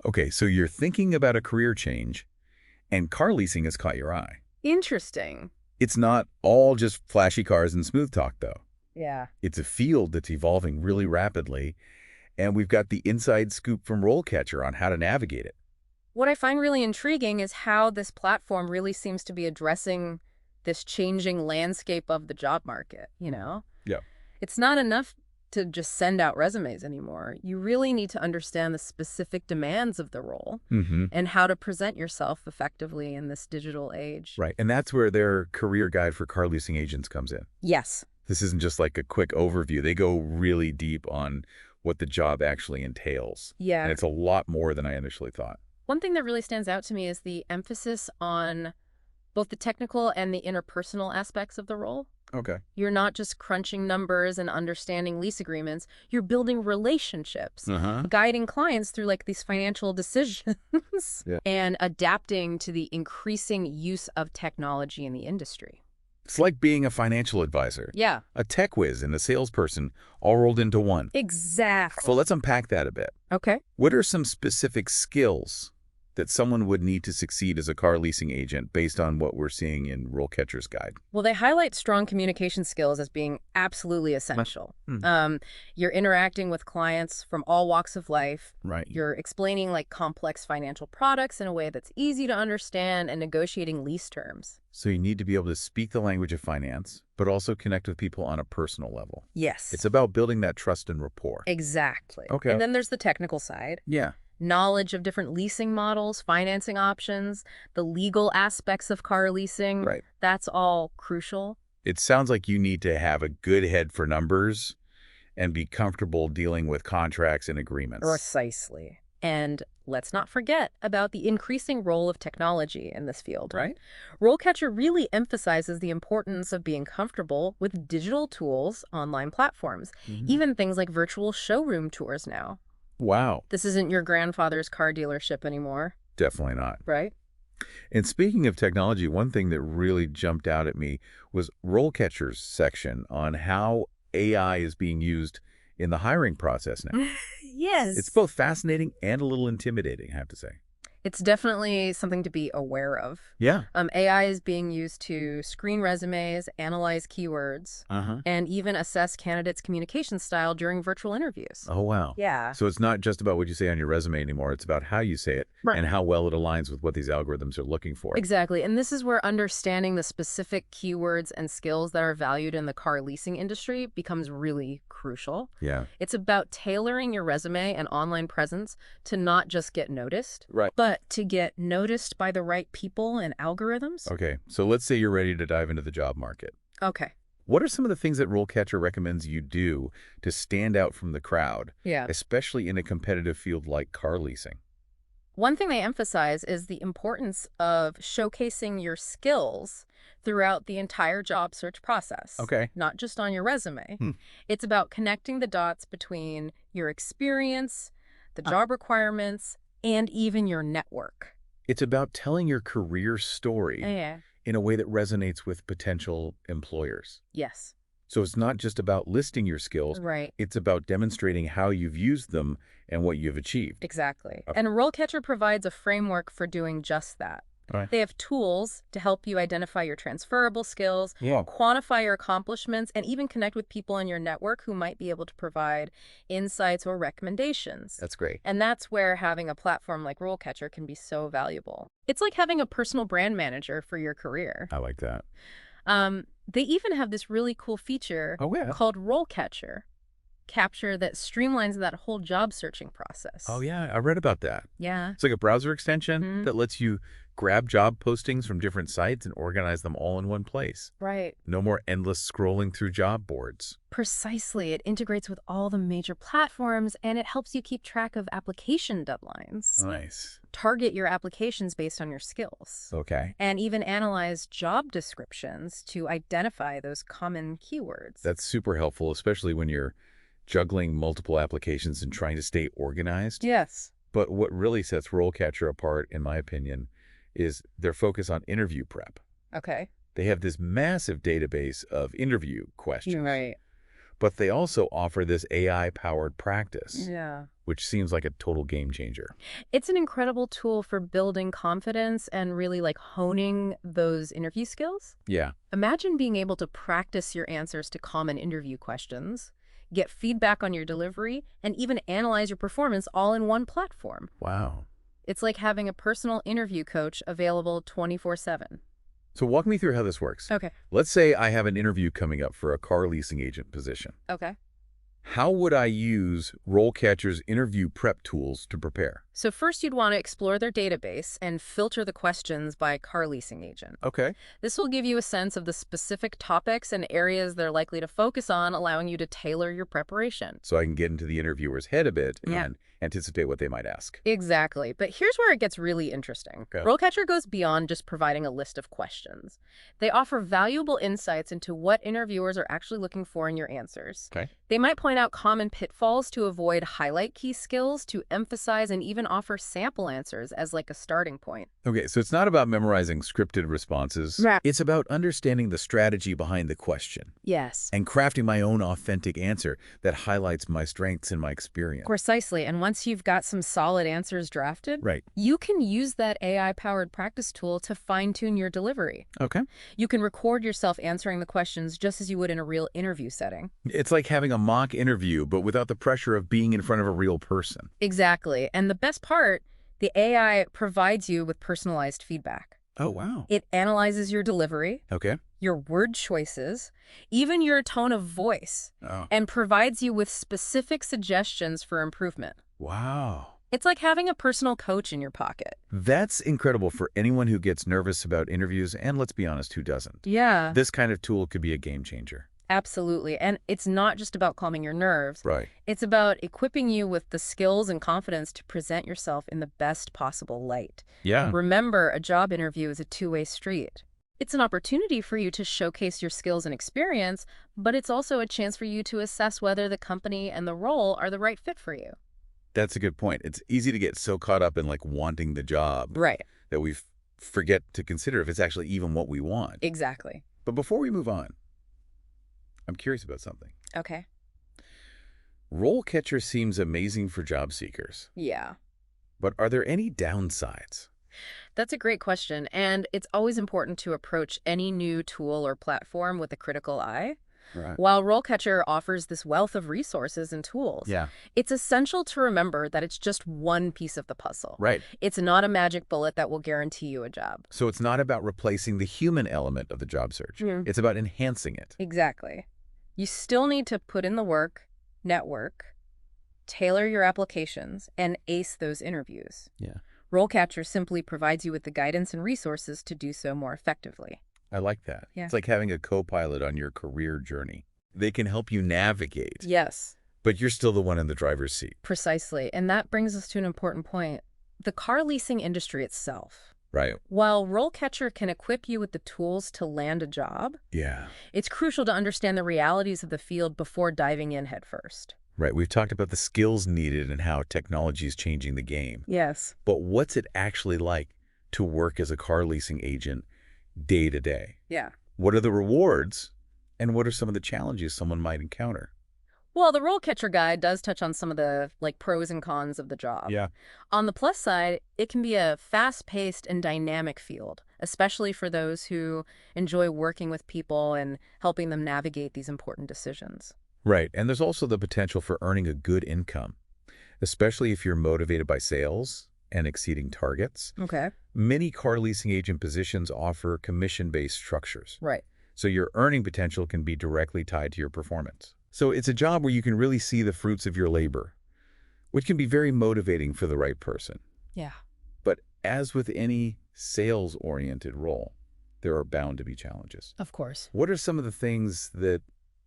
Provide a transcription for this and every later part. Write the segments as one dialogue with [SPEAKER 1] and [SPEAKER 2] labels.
[SPEAKER 1] Okay, so you're thinking about a career change, and car leasing has caught your eye.
[SPEAKER 2] Interesting.
[SPEAKER 1] It's not all just flashy cars and smooth talk, though.
[SPEAKER 2] Yeah.
[SPEAKER 1] It's a field that's evolving really rapidly, and we've got the inside scoop from RoleCatcher on how to navigate it.
[SPEAKER 2] What I find really intriguing is how this platform really seems to be addressing this changing landscape of the job market, you know?
[SPEAKER 1] Yeah.
[SPEAKER 2] It's not enough to just send out resumes anymore. You really need to understand the specific demands of the role
[SPEAKER 1] Mm-hmm.
[SPEAKER 2] and how to present yourself effectively in this digital age.
[SPEAKER 1] Right, and that's where their career guide for car leasing agents comes in.
[SPEAKER 2] Yes.
[SPEAKER 1] This isn't just like a quick overview. They go really deep on what the job actually entails.
[SPEAKER 2] Yeah.
[SPEAKER 1] And it's a lot more than I initially thought.
[SPEAKER 2] One thing that really stands out to me is the emphasis on both the technical and the interpersonal aspects of the role.
[SPEAKER 1] Okay.
[SPEAKER 2] You're not just crunching numbers and understanding lease agreements. You're building relationships,
[SPEAKER 1] Uh-huh.
[SPEAKER 2] guiding clients through like these financial decisions
[SPEAKER 1] Yeah.
[SPEAKER 2] and adapting to the increasing use of technology in the industry.
[SPEAKER 1] It's like being a financial advisor,
[SPEAKER 2] Yeah,
[SPEAKER 1] a tech whiz, and a salesperson all rolled into one.
[SPEAKER 2] exactly.
[SPEAKER 1] So let's unpack that a bit.
[SPEAKER 2] Okay.
[SPEAKER 1] What are some specific skills that someone would need to succeed as a car leasing agent based on what we're seeing in RoleCatcher's guide?
[SPEAKER 2] Well, they highlight strong communication skills as being absolutely essential.
[SPEAKER 1] Hmm.
[SPEAKER 2] You're interacting with clients from all walks of life.
[SPEAKER 1] Right.
[SPEAKER 2] You're explaining like complex financial products in a way that's easy to understand and negotiating lease terms.
[SPEAKER 1] So you need to be able to speak the language of finance, but also connect with people on a personal level.
[SPEAKER 2] Yes.
[SPEAKER 1] It's about building that trust and rapport.
[SPEAKER 2] Exactly.
[SPEAKER 1] Okay.
[SPEAKER 2] And then there's the technical side.
[SPEAKER 1] Yeah.
[SPEAKER 2] Knowledge of different leasing models, financing options, the legal aspects of car leasing.
[SPEAKER 1] Right.
[SPEAKER 2] That's all crucial.
[SPEAKER 1] It sounds like you need to have a good head for numbers and be comfortable dealing with contracts and agreements.
[SPEAKER 2] Precisely. And let's not forget about the increasing role of technology in this field.
[SPEAKER 1] Right?
[SPEAKER 2] RoleCatcher really emphasizes the importance of being comfortable with digital tools, online platforms, even things like virtual showroom tours now.
[SPEAKER 1] Wow.
[SPEAKER 2] This isn't your grandfather's car dealership anymore,
[SPEAKER 1] Definitely not.
[SPEAKER 2] right?
[SPEAKER 1] And speaking of technology, one thing that really jumped out at me was RoleCatcher's section on how AI is being used in the hiring process now.
[SPEAKER 2] Yes.
[SPEAKER 1] It's both fascinating and a little intimidating, I have to say.
[SPEAKER 2] It's definitely something to be aware of.
[SPEAKER 1] Yeah.
[SPEAKER 2] AI is being used to screen resumes, analyze keywords,
[SPEAKER 1] Uh-huh.
[SPEAKER 2] and even assess candidates' communication style during virtual interviews.
[SPEAKER 1] Oh, wow.
[SPEAKER 2] Yeah.
[SPEAKER 1] So it's not just about what you say on your resume anymore. It's about how you say it
[SPEAKER 2] Right.
[SPEAKER 1] and how well it aligns with what these algorithms are looking for.
[SPEAKER 2] Exactly. And this is where understanding the specific keywords and skills that are valued in the car leasing industry becomes really crucial.
[SPEAKER 1] Yeah.
[SPEAKER 2] It's about tailoring your resume and online presence to not just get noticed,
[SPEAKER 1] Right.
[SPEAKER 2] but to get noticed by the right people and algorithms.
[SPEAKER 1] Okay. So let's say you're ready to dive into the job market.
[SPEAKER 2] Okay.
[SPEAKER 1] What are some of the things that RoleCatcher recommends you do to stand out from the crowd,
[SPEAKER 2] Yeah.
[SPEAKER 1] especially in a competitive field like car leasing?
[SPEAKER 2] One thing they emphasize is the importance of showcasing your skills throughout the entire job search process.
[SPEAKER 1] Okay.
[SPEAKER 2] Not just on your resume.
[SPEAKER 1] Hmm.
[SPEAKER 2] It's about connecting the dots between your experience, the job requirements, and even your network.
[SPEAKER 1] It's about telling your career story
[SPEAKER 2] Yeah.
[SPEAKER 1] in a way that resonates with potential employers.
[SPEAKER 2] Yes.
[SPEAKER 1] So it's not just about listing your skills.
[SPEAKER 2] Right.
[SPEAKER 1] It's about demonstrating how you've used them and what you've achieved.
[SPEAKER 2] Exactly.
[SPEAKER 1] Okay.
[SPEAKER 2] And RoleCatcher provides a framework for doing just that.
[SPEAKER 1] All right.
[SPEAKER 2] They have tools to help you identify your transferable skills,
[SPEAKER 1] Yeah.
[SPEAKER 2] quantify your accomplishments, and even connect with people in your network who might be able to provide insights or recommendations.
[SPEAKER 1] That's great.
[SPEAKER 2] And that's where having a platform like RoleCatcher can be so valuable. It's like having a personal brand manager for your career.
[SPEAKER 1] I like that.
[SPEAKER 2] They even have this really cool feature
[SPEAKER 1] Oh, yeah.
[SPEAKER 2] called RoleCatcher, capture that streamlines that whole job searching process.
[SPEAKER 1] Oh, yeah. I read about that.
[SPEAKER 2] Yeah.
[SPEAKER 1] It's like a browser extension
[SPEAKER 2] Mhm.
[SPEAKER 1] that lets you grab job postings from different sites and organize them all in one place.
[SPEAKER 2] Right.
[SPEAKER 1] No more endless scrolling through job boards.
[SPEAKER 2] Precisely. It integrates with all the major platforms, and it helps you keep track of application deadlines.
[SPEAKER 1] Nice.
[SPEAKER 2] Target your applications based on your skills.
[SPEAKER 1] Okay.
[SPEAKER 2] And even analyze job descriptions to identify those common keywords.
[SPEAKER 1] That's super helpful, especially when you're juggling multiple applications and trying to stay organized.
[SPEAKER 2] Yes.
[SPEAKER 1] But what really sets RoleCatcher apart, in my opinion, is their focus on interview prep.
[SPEAKER 2] Okay.
[SPEAKER 1] They have this massive database of interview questions.
[SPEAKER 2] Right.
[SPEAKER 1] But they also offer this AI-powered practice,
[SPEAKER 2] Yeah.
[SPEAKER 1] which seems like a total game changer.
[SPEAKER 2] It's an incredible tool for building confidence and really like honing those interview skills.
[SPEAKER 1] Yeah.
[SPEAKER 2] Imagine being able to practice your answers to common interview questions, get feedback on your delivery, and even analyze your performance all in one platform.
[SPEAKER 1] Wow.
[SPEAKER 2] It's like having a personal interview coach available 24/7.
[SPEAKER 1] So walk me through how this works.
[SPEAKER 2] Okay.
[SPEAKER 1] Let's say I have an interview coming up for a car leasing agent position.
[SPEAKER 2] Okay.
[SPEAKER 1] How would I use RoleCatcher's interview prep tools to prepare?
[SPEAKER 2] So first you'd want to explore their database and filter the questions by car leasing agent.
[SPEAKER 1] Okay.
[SPEAKER 2] This will give you a sense of the specific topics and areas they're likely to focus on, allowing you to tailor your preparation.
[SPEAKER 1] So I can get into the interviewer's head a bit
[SPEAKER 2] Yeah.
[SPEAKER 1] and anticipate what they might ask.
[SPEAKER 2] Exactly. But here's where it gets really interesting.
[SPEAKER 1] Okay.
[SPEAKER 2] RoleCatcher goes beyond just providing a list of questions. They offer valuable insights into what interviewers are actually looking for in your answers.
[SPEAKER 1] Okay.
[SPEAKER 2] They might point out common pitfalls to avoid, highlight key skills to emphasize, and even offer sample answers as like a starting point.
[SPEAKER 1] Okay, so it's not about memorizing scripted responses.
[SPEAKER 2] Right.
[SPEAKER 1] It's about understanding the strategy behind the question
[SPEAKER 2] Yes.
[SPEAKER 1] and crafting my own authentic answer that highlights my strengths and my experience.
[SPEAKER 2] Precisely. And once you've got some solid answers drafted,
[SPEAKER 1] Right.
[SPEAKER 2] you can use that AI-powered practice tool to fine-tune your delivery.
[SPEAKER 1] Okay.
[SPEAKER 2] You can record yourself answering the questions just as you would in a real interview setting.
[SPEAKER 1] It's like having a mock interview, but without the pressure of being in front of a real person.
[SPEAKER 2] Exactly. And the best part, the AI provides you with personalized feedback.
[SPEAKER 1] Oh, wow.
[SPEAKER 2] It analyzes your delivery,
[SPEAKER 1] Okay.
[SPEAKER 2] your word choices, even your tone of voice,
[SPEAKER 1] Oh.
[SPEAKER 2] and provides you with specific suggestions for improvement.
[SPEAKER 1] Wow.
[SPEAKER 2] It's like having a personal coach in your pocket.
[SPEAKER 1] That's incredible for anyone who gets nervous about interviews, and let's be honest, who doesn't?
[SPEAKER 2] Yeah.
[SPEAKER 1] This kind of tool could be a game changer.
[SPEAKER 2] Absolutely. And it's not just about calming your nerves.
[SPEAKER 1] Right.
[SPEAKER 2] It's about equipping you with the skills and confidence to present yourself in the best possible light.
[SPEAKER 1] Yeah.
[SPEAKER 2] Remember, a job interview is a two-way street. It's an opportunity for you to showcase your skills and experience, but it's also a chance for you to assess whether the company and the role are the right fit for you.
[SPEAKER 1] That's a good point. It's easy to get so caught up in like wanting the job
[SPEAKER 2] Right.
[SPEAKER 1] that we forget to consider if it's actually even what we want.
[SPEAKER 2] Exactly.
[SPEAKER 1] But before we move on, I'm curious about something.
[SPEAKER 2] Okay.
[SPEAKER 1] RoleCatcher seems amazing for job seekers,
[SPEAKER 2] Yeah.
[SPEAKER 1] but are there any downsides?
[SPEAKER 2] That's a great question, and it's always important to approach any new tool or platform with a critical eye.
[SPEAKER 1] Right.
[SPEAKER 2] While RoleCatcher offers this wealth of resources and tools,
[SPEAKER 1] Yeah.
[SPEAKER 2] it's essential to remember that it's just one piece of the puzzle.
[SPEAKER 1] Right.
[SPEAKER 2] It's not a magic bullet that will guarantee you a job.
[SPEAKER 1] So it's not about replacing the human element of the job search.
[SPEAKER 2] Mm.
[SPEAKER 1] It's about enhancing it.
[SPEAKER 2] Exactly. You still need to put in the work, network, tailor your applications, and ace those interviews.
[SPEAKER 1] Yeah.
[SPEAKER 2] RoleCatcher simply provides you with the guidance and resources to do so more effectively.
[SPEAKER 1] I like that.
[SPEAKER 2] Yeah.
[SPEAKER 1] It's like having a co-pilot on your career journey. They can help you navigate,
[SPEAKER 2] Yes,
[SPEAKER 1] but you're still the one in the driver's seat.
[SPEAKER 2] precisely. And that brings us to an important point. The car leasing industry itself.
[SPEAKER 1] Right.
[SPEAKER 2] While RoleCatcher can equip you with the tools to land a job,
[SPEAKER 1] Yeah.
[SPEAKER 2] it's crucial to understand the realities of the field before diving in headfirst.
[SPEAKER 1] Right. We've talked about the skills needed and how technology is changing the game.
[SPEAKER 2] Yes.
[SPEAKER 1] But what's it actually like to work as a car leasing agent day to day?
[SPEAKER 2] Yeah.
[SPEAKER 1] What are the rewards and what are some of the challenges someone might encounter?
[SPEAKER 2] Well, the RoleCatcher guide does touch on some of the pros and cons of the job.
[SPEAKER 1] Yeah.
[SPEAKER 2] On the plus side, it can be a fast-paced and dynamic field, especially for those who enjoy working with people and helping them navigate these important decisions.
[SPEAKER 1] Right. And there's also the potential for earning a good income, especially if you're motivated by sales and exceeding targets.
[SPEAKER 2] Okay.
[SPEAKER 1] Many car leasing agent positions offer commission-based structures,
[SPEAKER 2] Right.
[SPEAKER 1] so your earning potential can be directly tied to your performance. So it's a job where you can really see the fruits of your labor, which can be very motivating for the right person.
[SPEAKER 2] Yeah.
[SPEAKER 1] But as with any sales-oriented role, there are bound to be challenges.
[SPEAKER 2] Of course.
[SPEAKER 1] What are some of the things that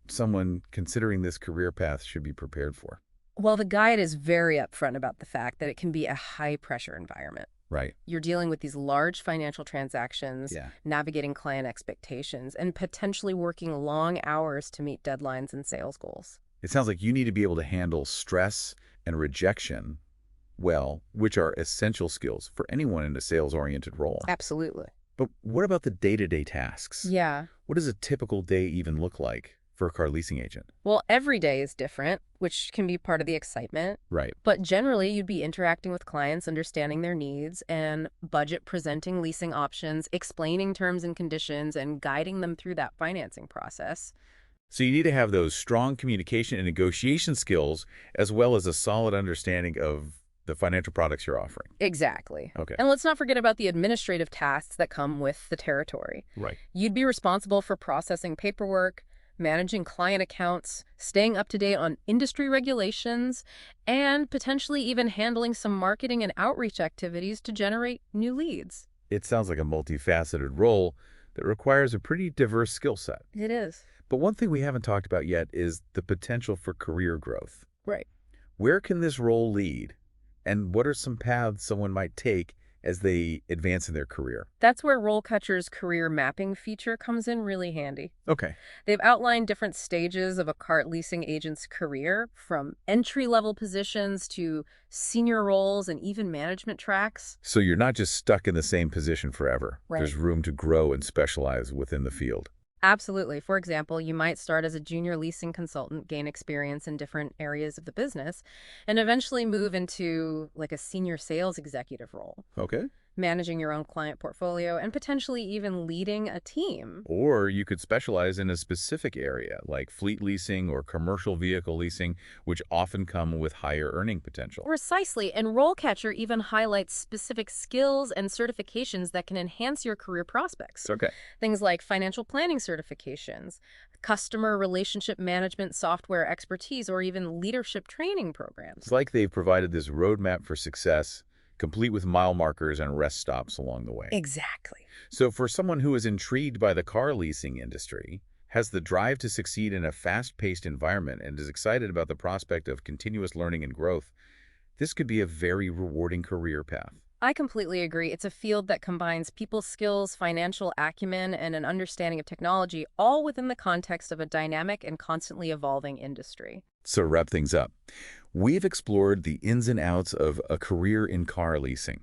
[SPEAKER 1] someone considering this career path should be prepared for?
[SPEAKER 2] Well, the guide is very upfront about the fact that it can be a high-pressure environment.
[SPEAKER 1] Right.
[SPEAKER 2] You're dealing with these large financial transactions,
[SPEAKER 1] Yeah.
[SPEAKER 2] navigating client expectations, and potentially working long hours to meet deadlines and sales goals.
[SPEAKER 1] It sounds like you need to be able to handle stress and rejection well, which are essential skills for anyone in a sales-oriented role.
[SPEAKER 2] Absolutely.
[SPEAKER 1] But what about the day-to-day tasks?
[SPEAKER 2] Yeah.
[SPEAKER 1] What does a typical day even look like for a car leasing agent?
[SPEAKER 2] Well, every day is different, which can be part of the excitement.
[SPEAKER 1] Right.
[SPEAKER 2] But generally, you'd be interacting with clients, understanding their needs, and budget presenting leasing options, explaining terms and conditions, and guiding them through that financing process.
[SPEAKER 1] So you need to have those strong communication and negotiation skills as well as a solid understanding of the financial products you're offering.
[SPEAKER 2] Exactly.
[SPEAKER 1] Okay.
[SPEAKER 2] And let's not forget about the administrative tasks that come with the territory.
[SPEAKER 1] Right.
[SPEAKER 2] You'd be responsible for processing paperwork, managing client accounts, staying up to date on industry regulations, and potentially even handling some marketing and outreach activities to generate new leads.
[SPEAKER 1] It sounds like a multifaceted role that requires a pretty diverse skill set.
[SPEAKER 2] It is.
[SPEAKER 1] But one thing we haven't talked about yet is the potential for career growth.
[SPEAKER 2] Right.
[SPEAKER 1] Where can this role lead? And what are some paths someone might take as they advance in their career?
[SPEAKER 2] That's where RoleCatcher's career mapping feature comes in really handy.
[SPEAKER 1] Okay.
[SPEAKER 2] They've outlined different stages of a car leasing agent's career, from entry-level positions to senior roles and even management tracks.
[SPEAKER 1] So you're not just stuck in the same position forever.
[SPEAKER 2] Right.
[SPEAKER 1] There's room to grow and specialize within the field.
[SPEAKER 2] Absolutely. For example, you might start as a junior leasing consultant, gain experience in different areas of the business, and eventually move into like a senior sales executive role,
[SPEAKER 1] Okay.
[SPEAKER 2] managing your own client portfolio and potentially even leading a team.
[SPEAKER 1] Or you could specialize in a specific area, like fleet leasing or commercial vehicle leasing, which often come with higher earning potential.
[SPEAKER 2] Precisely, and RoleCatcher even highlights specific skills and certifications that can enhance your career prospects.
[SPEAKER 1] Okay.
[SPEAKER 2] Things like financial planning certifications, customer relationship management software expertise, or even leadership training programs.
[SPEAKER 1] It's like they've provided this roadmap for success, complete with mile markers and rest stops along the way.
[SPEAKER 2] Exactly.
[SPEAKER 1] So for someone who is intrigued by the car leasing industry, has the drive to succeed in a fast-paced environment, and is excited about the prospect of continuous learning and growth, this could be a very rewarding career path.
[SPEAKER 2] I completely agree. It's a field that combines people skills, financial acumen, and an understanding of technology, all within the context of a dynamic and constantly evolving industry.
[SPEAKER 1] So to wrap things up, we've explored the ins and outs of a career in car leasing,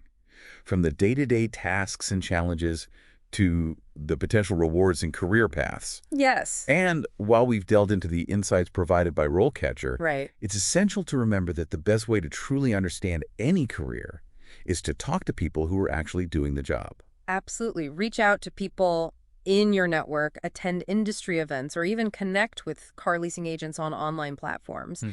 [SPEAKER 1] from the day-to-day tasks and challenges to the potential rewards and career paths.
[SPEAKER 2] Yes.
[SPEAKER 1] And while we've delved into the insights provided by RoleCatcher,
[SPEAKER 2] Right.
[SPEAKER 1] it's essential to remember that the best way to truly understand any career is to talk to people who are actually doing the job.
[SPEAKER 2] Absolutely. Reach out to people in your network, attend industry events, or even connect with car leasing agents on online platforms.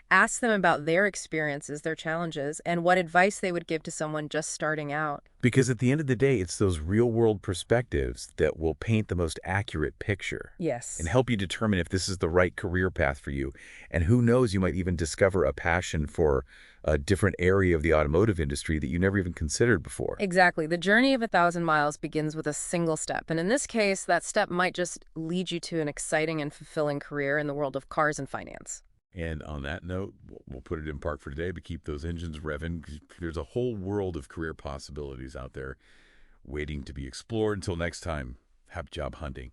[SPEAKER 2] Ask them about their experiences, their challenges, and what advice they would give to someone just starting out.
[SPEAKER 1] Because at the end of the day, it's those real-world perspectives that will paint the most accurate picture
[SPEAKER 2] Yes.
[SPEAKER 1] and help you determine if this is the right career path for you. And who knows, you might even discover a passion for a different area of the automotive industry that you never even considered before.
[SPEAKER 2] Exactly. The journey of 1,000 miles begins with a single step. And in this case, that step might just lead you to an exciting and fulfilling career in the world of cars and finance.
[SPEAKER 1] And on that note, we'll put it in park for today, but keep those engines revving. There's a whole world of career possibilities out there waiting to be explored. Until next time, happy job hunting.